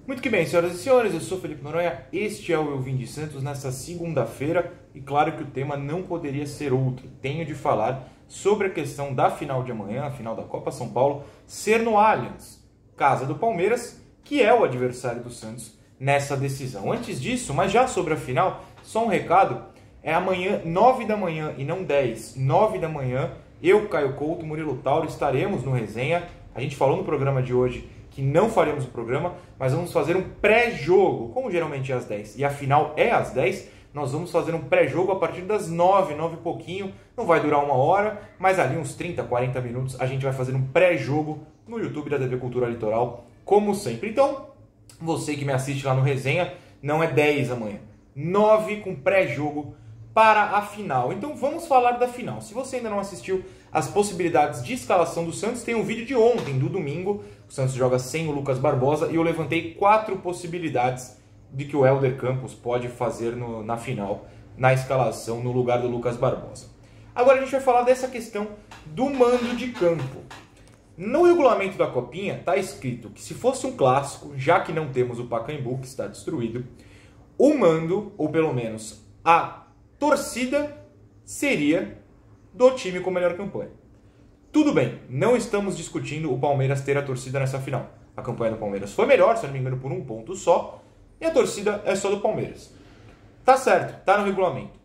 Muito que bem, senhoras e senhores, eu sou Felipe Noronha, este é o Eu Vim de Santos nesta segunda-feira e claro que o tema não poderia ser outro. Tenho de falar sobre a questão da final de amanhã, a final da Copa São Paulo, ser no Allianz, casa do Palmeiras, que é o adversário do Santos nessa decisão. Antes disso, mas já sobre a final, só um recado, é amanhã 9 da manhã e não 10, 9 da manhã, eu, Caio Couto, Murilo Tauro, estaremos no Resenha. A gente falou no programa de hoje que não faremos o programa, mas vamos fazer um pré-jogo, como geralmente é às 10, e a final é às 10, nós vamos fazer um pré-jogo a partir das 9, 9 e pouquinho, não vai durar uma hora, mas ali uns 30, 40 minutos a gente vai fazer um pré-jogo no YouTube da TV Cultura Litoral, como sempre. Então, você que me assiste lá no Resenha, não é 10 amanhã, 9 com pré-jogo para a final. Então vamos falar da final. Se você ainda não assistiu as possibilidades de escalação do Santos, tem um vídeo de ontem, do domingo. O Santos joga sem o Lucas Barbosa e eu levantei 4 possibilidades de que o Hélder Campos pode fazer na final, na escalação, no lugar do Lucas Barbosa. Agora a gente vai falar dessa questão do mando de campo. No regulamento da Copinha está escrito que se fosse um clássico, já que não temos o Pacaembu, que está destruído, o mando, ou pelo menos a torcida, seria do time com melhor campanha. Tudo bem, não estamos discutindo o Palmeiras ter a torcida nessa final. A campanha do Palmeiras foi melhor, se não me engano, por um ponto só, e a torcida é só do Palmeiras. Tá certo, tá no regulamento.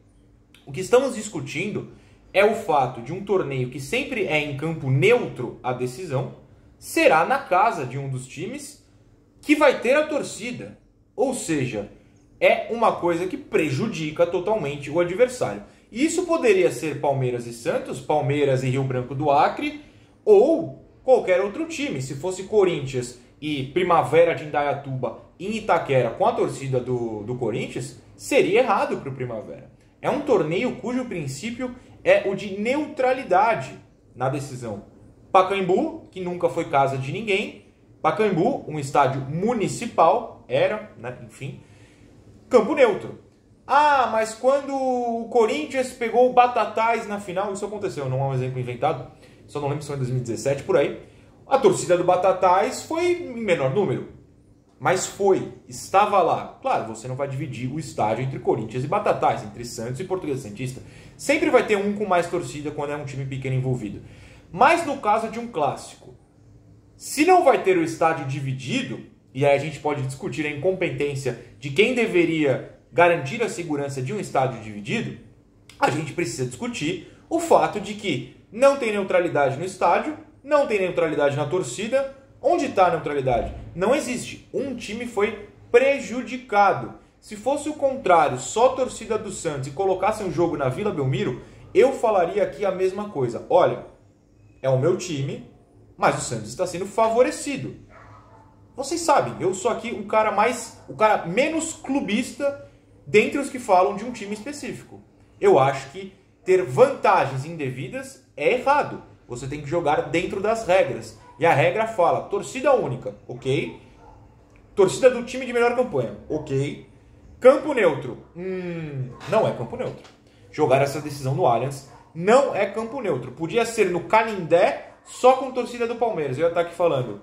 O que estamos discutindo é o fato de um torneio que sempre é em campo neutro a decisão, será na casa de um dos times que vai ter a torcida. Ou seja, é uma coisa que prejudica totalmente o adversário. Isso poderia ser Palmeiras e Santos, Palmeiras e Rio Branco do Acre, ou qualquer outro time. Se fosse Corinthians e Primavera de Indaiatuba em Itaquera com a torcida do Corinthians, seria errado para o Primavera. É um torneio cujo princípio é o de neutralidade na decisão. Pacaembu, que nunca foi casa de ninguém. Pacaembu, um estádio municipal, era, né, enfim, campo neutro. Ah, mas quando o Corinthians pegou o Batatais na final, isso aconteceu, não é um exemplo inventado, só não lembro se foi em 2017, por aí, a torcida do Batatais foi em menor número, mas foi, estava lá. Claro, você não vai dividir o estádio entre Corinthians e Batatais, entre Santos e Portuguesa Santista. Sempre vai ter um com mais torcida quando é um time pequeno envolvido. Mas no caso de um clássico, se não vai ter o estádio dividido, e aí a gente pode discutir a incompetência de quem deveria garantir a segurança de um estádio dividido, a gente precisa discutir o fato de que não tem neutralidade no estádio, não tem neutralidade na torcida. Onde está a neutralidade? Não existe. Um time foi prejudicado. Se fosse o contrário, só a torcida do Santos e colocasse um jogo na Vila Belmiro, eu falaria aqui a mesma coisa. Olha, é o meu time, mas o Santos está sendo favorecido. Vocês sabem, eu sou aqui o cara menos clubista dentre os que falam de um time específico. Eu acho que ter vantagens indevidas é errado. Você tem que jogar dentro das regras. E a regra fala, torcida única, ok? Torcida do time de melhor campanha, ok? Campo neutro, não é campo neutro. Jogar essa decisão no Allianz não é campo neutro. Podia ser no Canindé, só com torcida do Palmeiras. Eu ia estar aqui falando,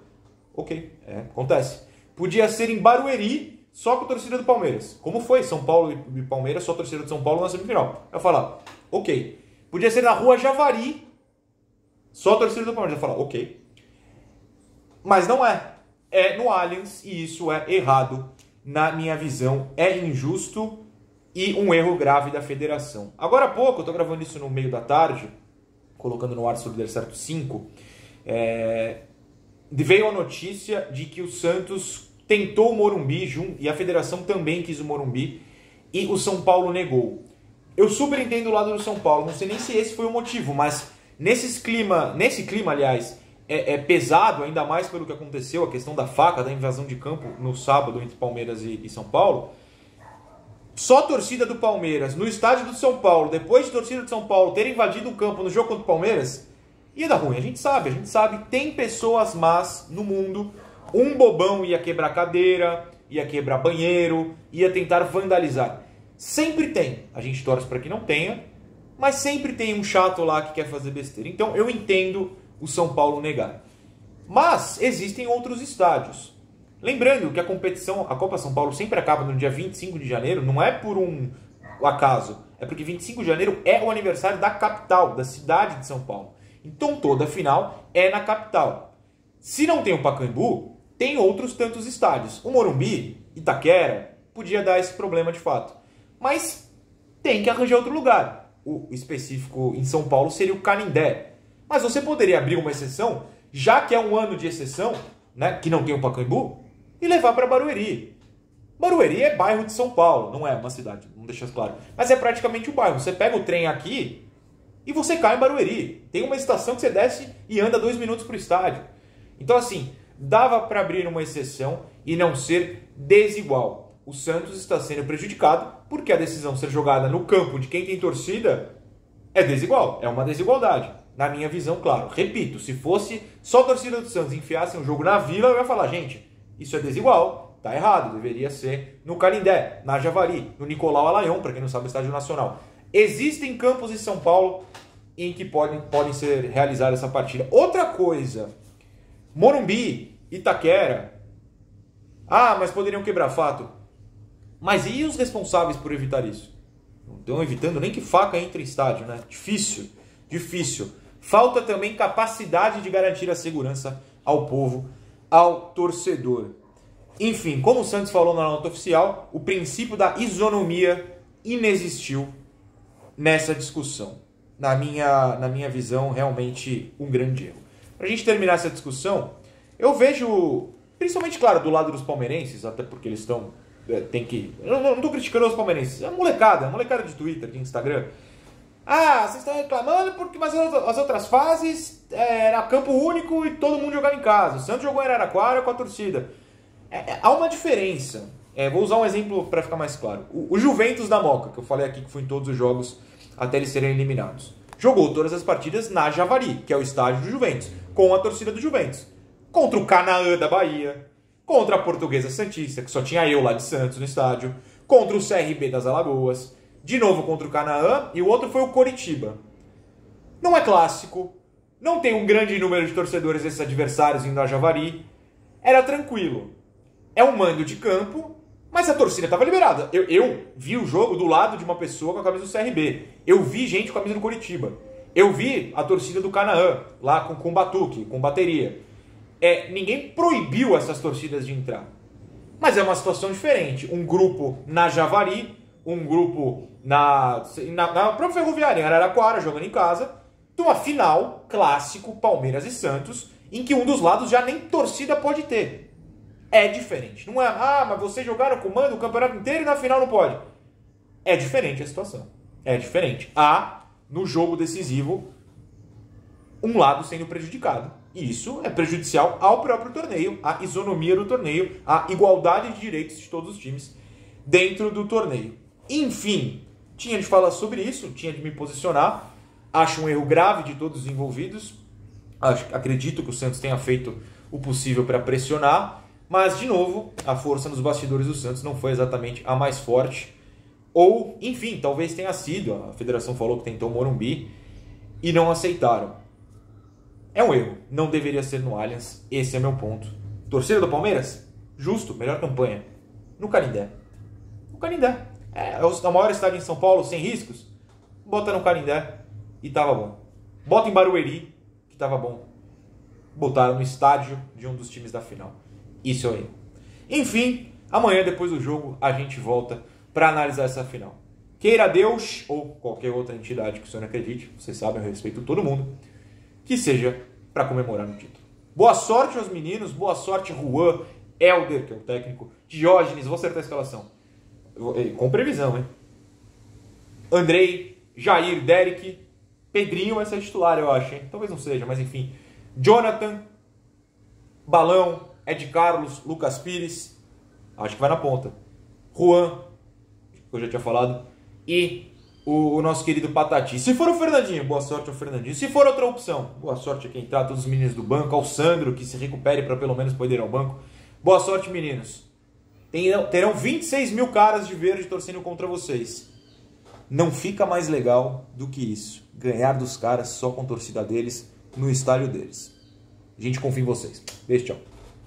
ok, acontece. Podia ser em Barueri, só com a torcida do Palmeiras. Como foi São Paulo e Palmeiras, só a torcida de São Paulo na semifinal. Eu ia falar, ok. Podia ser na Rua Javari, só a torcida do Palmeiras. Eu ia falar, ok. Mas não é. É no Allianz e isso é errado. Na minha visão, é injusto e um erro grave da federação. Agora há pouco, eu estou gravando isso no meio da tarde, colocando no ar sobre o Der Certo 5, veio a notícia de que o Santos tentou o Morumbi e a federação também quis o Morumbi e o São Paulo negou. Eu super entendo o lado do São Paulo, não sei nem se esse foi o motivo, mas nesse clima, aliás, é pesado, ainda mais pelo que aconteceu, a questão da faca, da invasão de campo no sábado entre Palmeiras e São Paulo. Só a torcida do Palmeiras no estádio do São Paulo, depois de torcida do São Paulo ter invadido o campo no jogo contra o Palmeiras, ia dar ruim. A gente sabe, tem pessoas más no mundo. Um bobão ia quebrar cadeira, ia quebrar banheiro, ia tentar vandalizar. Sempre tem. A gente torce para que não tenha, mas sempre tem um chato lá que quer fazer besteira. Então eu entendo o São Paulo negar. Mas existem outros estádios. Lembrando que a competição, a Copa São Paulo sempre acaba no dia 25 de janeiro, não é por um acaso, é porque 25 de janeiro é o aniversário da capital, da cidade de São Paulo. Então toda a final é na capital. Se não tem o Pacaembu, tem outros tantos estádios. O Morumbi, Itaquera, podia dar esse problema de fato. Mas tem que arranjar outro lugar. O específico em São Paulo seria o Canindé. Mas você poderia abrir uma exceção, já que é um ano de exceção, né, que não tem o Pacaembu, e levar para Barueri. Barueri é bairro de São Paulo, não é uma cidade, não deixa claro. Mas é praticamente o bairro. Você pega o trem aqui e você cai em Barueri. Tem uma estação que você desce e anda 2 minutos para o estádio. Então, assim, dava para abrir uma exceção e não ser desigual. O Santos está sendo prejudicado porque a decisão ser jogada no campo de quem tem torcida é desigual, é uma desigualdade. Na minha visão, claro. Repito, se fosse só a torcida do Santos enfiasse um jogo na Vila, eu ia falar, gente, isso é desigual, tá errado, deveria ser no Canindé, na Javari, no Nicolau Alaion, para quem não sabe, Estádio Nacional. Existem campos em São Paulo em que podem ser realizadas essa partida. Outra coisa, Morumbi, Itaquera, mas poderiam quebrar fato. Mas e os responsáveis por evitar isso? Não estão evitando nem que faca entre em estádio, né? Difícil. Falta também capacidade de garantir a segurança ao povo, ao torcedor. Enfim, como o Santos falou na nota oficial, o princípio da isonomia inexistiu nessa discussão. Na minha visão, realmente um grande erro. Para a gente terminar essa discussão, eu vejo, principalmente, claro, do lado dos palmeirenses, até porque eles estão... Eu não estou criticando os palmeirenses, é molecada de Twitter, de Instagram. Vocês estão reclamando porque mas as outras fases era campo único e todo mundo jogava em casa. O Santos jogou em Araraquara com a torcida. Há uma diferença. Vou usar um exemplo para ficar mais claro. O Juventus da Moca, que eu falei aqui que foi em todos os jogos até eles serem eliminados, jogou todas as partidas na Javari, que é o estádio do Juventus, com a torcida do Juventus. Contra o Canaã da Bahia, contra a Portuguesa Santista, que só tinha eu lá de Santos no estádio, contra o CRB das Alagoas, de novo contra o Canaã, e o outro foi o Coritiba. Não é clássico, não tem um grande número de torcedores desses adversários indo a Javari, era tranquilo. É um mando de campo, mas a torcida estava liberada. Eu vi o jogo do lado de uma pessoa com a camisa do CRB. Eu vi gente com a camisa do Coritiba. Eu vi a torcida do Canaã, lá com batuque, com bateria. Ninguém proibiu essas torcidas de entrar. Mas é uma situação diferente. Um grupo na Javari, um grupo na própria Ferroviária, em Araraquara, jogando em casa, de uma final, clássico, Palmeiras e Santos, em que um dos lados já nem torcida pode ter. É diferente. Não é, mas vocês jogaram com o mando o campeonato inteiro e na final não pode. É diferente a situação. É diferente. No jogo decisivo, um lado sendo prejudicado. E isso é prejudicial ao próprio torneio, à isonomia do torneio, à igualdade de direitos de todos os times dentro do torneio. Enfim, tinha de falar sobre isso, tinha de me posicionar. Acho um erro grave de todos os envolvidos. Acredito que o Santos tenha feito o possível para pressionar. Mas, de novo, a força nos bastidores do Santos não foi exatamente a mais forte. Ou, enfim, talvez tenha sido. A federação falou que tentou o Morumbi e não aceitaram. É um erro. Não deveria ser no Allianz. Esse é meu ponto. Torcida do Palmeiras? Justo. Melhor campanha. No Canindé. No Canindé. É o maior estádio em São Paulo, sem riscos. Bota no Canindé e tava bom. Bota em Barueri, que tava bom. Botaram no estádio de um dos times da final. Isso é o erro. Enfim, amanhã, depois do jogo, a gente volta para analisar essa final. Queira Deus, ou qualquer outra entidade que o senhor acredite, vocês sabem, eu respeito todo mundo, que seja para comemorar no título. Boa sorte aos meninos, boa sorte Juan, Helder, que é o técnico, Diógenes, vou acertar a escalação. Com previsão, hein? Andrei, Jair, Derek, Pedrinho vai ser titular, eu acho, hein? Talvez não seja, mas enfim. Jonathan, Balão, Ed Carlos, Lucas Pires, acho que vai na ponta. Juan, que eu já tinha falado, e o nosso querido Patati. Se for o Fernandinho, boa sorte ao Fernandinho. Se for outra opção, boa sorte a quem tá, todos os meninos do banco, ao Sandro, que se recupere para pelo menos poder ir ao banco. Boa sorte, meninos. Terão 26 mil caras de verde torcendo contra vocês. Não fica mais legal do que isso. Ganhar dos caras só com a torcida deles, no estádio deles. A gente confia em vocês. Beijo, tchau.